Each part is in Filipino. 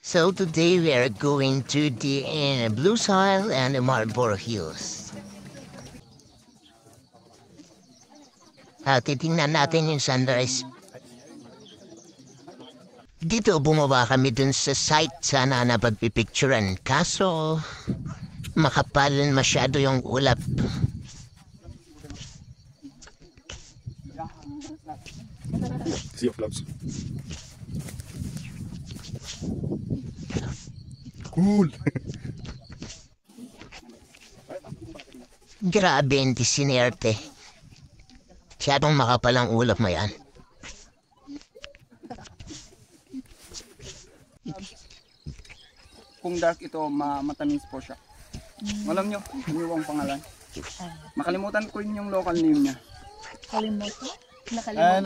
So today we are going to the Blue Soil and the Marlborough Hills. Titingnan natin yung sunrise. Dito bumaba kami dun sa site sana na pagpipicturan. Kaso makapal masyado yung ulap. Sea of Clouds. Cool. Grabe yung sinerte. Siyadong makapal ang ulap mo yan. Kung dark ito, matamis po siya. Alam nyo, yung pangalan. Makalimutan ko yung local name niya. Nakalimutan?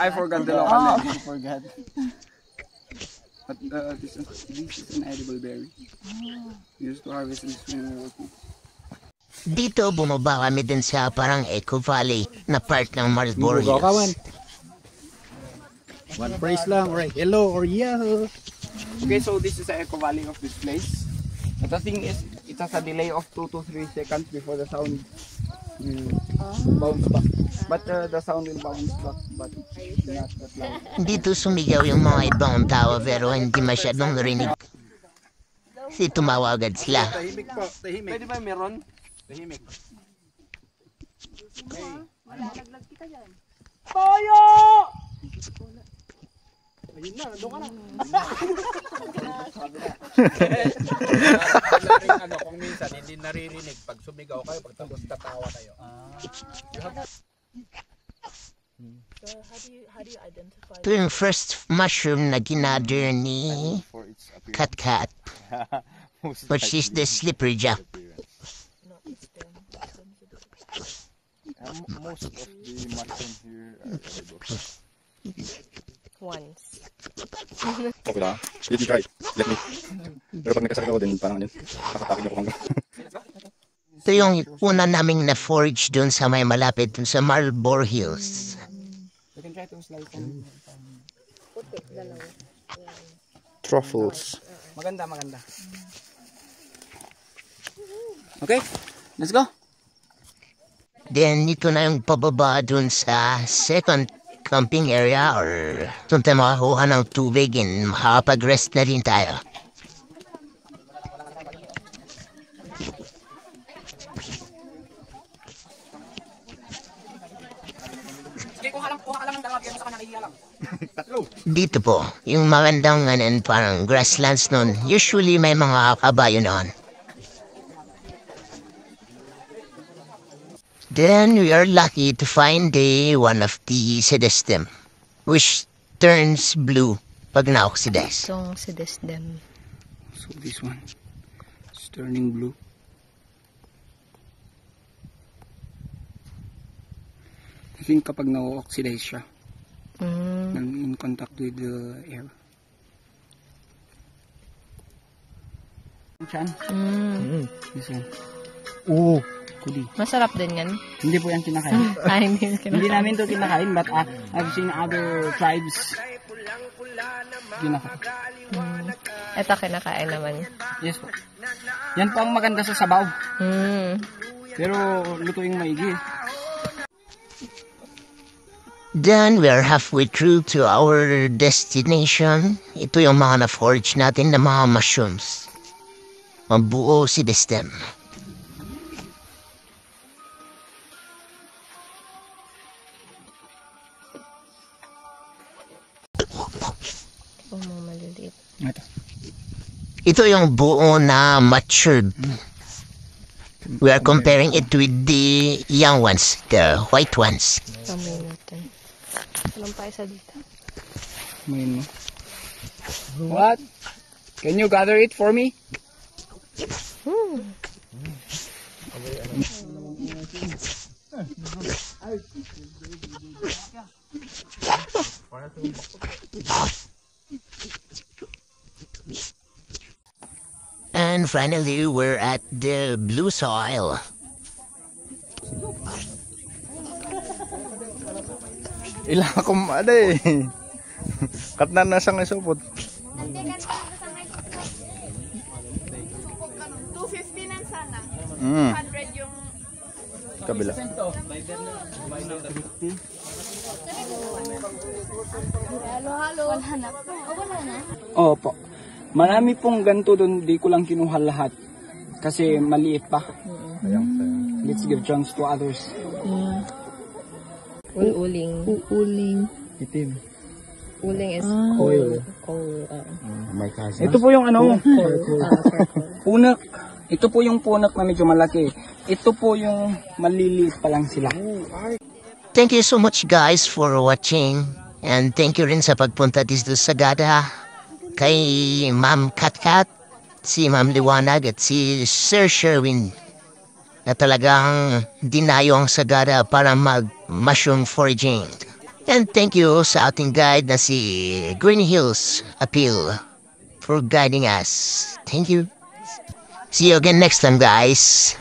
I forgot the local name. I forgot. But this is an edible berry. We used to harvest this when we were kids. Dito bumaba kami din sa parang Eco Valley na part ng Marlborough Hills. One praise lang, right? Hello or yahoo. Okay, so this is the eco valley of this place. But the thing is, it has a delay of 2 to 3 seconds before the sound will bounce back. But the sound will bounce back, but not that loud. Dito sumigaw yung mga ibang tao pero hindi masyadong narinig. Kasi tumawa agad sila. Tahimik po, tahimik. Pwede ba meron? Tahimik. Malalaglag kita dyan. Toyo! Ayun na, doon ka na. Kung minsan hindi naririnig pag sumigaw kayo, pag tapos tatawa kayo. So how do you identify? Ito yung first mushroom na ginather ni Kat, which is the slippery jack. No, it's them. Most of the mushrooms here are edible. Once. Okay lang. Let me try. Let me. Pero pag nagkasakit ako din, parang yun. Nakatakin ako hanggang. Ito yung una naming na-forage dun sa may malapit dun sa Marlborough Hills. You can try to slice them. Puti, dalawa. Truffles. Maganda, maganda. Okay, let's go. Then ito na yung pababa dun sa second camping area or doon tayo makakuha ng tubig and makakapag-rest na rin tayo. Dito po, yung magandang parang grasslands nun, usually may mga kabayo noon. Then we are lucky to find one of the sedestem, which turns blue pag na-oxidize. Itong sedestem. So this one is turning blue. I think kapag na-oxidize siya, in contact with the air. This one. Oh. Kudi. Masarap din yan. Hindi po yan kinakain. Hindi Hindi namin to kinakain, but I've seen other tribes kinakain. Ito kinakain naman. Yes po. Yan po ang maganda sa sabaw. Pero lutuing maigi. Then we are halfway through to our destination. Ito yung mga na-forage natin na mga mushrooms. Mabuo si sedestem. Maliliit. Ito yung buo na matured. We are comparing it with the young ones, the white ones. Kamay natin. Anong pa isa dito? Main mo. What? Can you gather it for me? And finally, we're at the Blue Soil. Ilang akong kat na nasang isupot. Mm. Kabila. Opo. Marami pong ganito doon, di ko lang kinuha lahat. Kasi maliit pa. Let's give chance to others. Uling. Itim. Uling is Oil. coal. My cousin. Ito po yung ano, punak. Ito po yung punak na medyo malaki. Ito po yung maliliit pa lang sila. Thank you so much guys for watching. And thank you rin sa pagpunta dito sa Gada. Kay Ma'am Katkat, si Ma'am Liwanag at si Sir Sherwin na talagang dinayo ang Sagada para mag-mushroom foraging. And thank you sa ating guide na si Green Hills Appeal for guiding us. Thank you. See you again next time guys.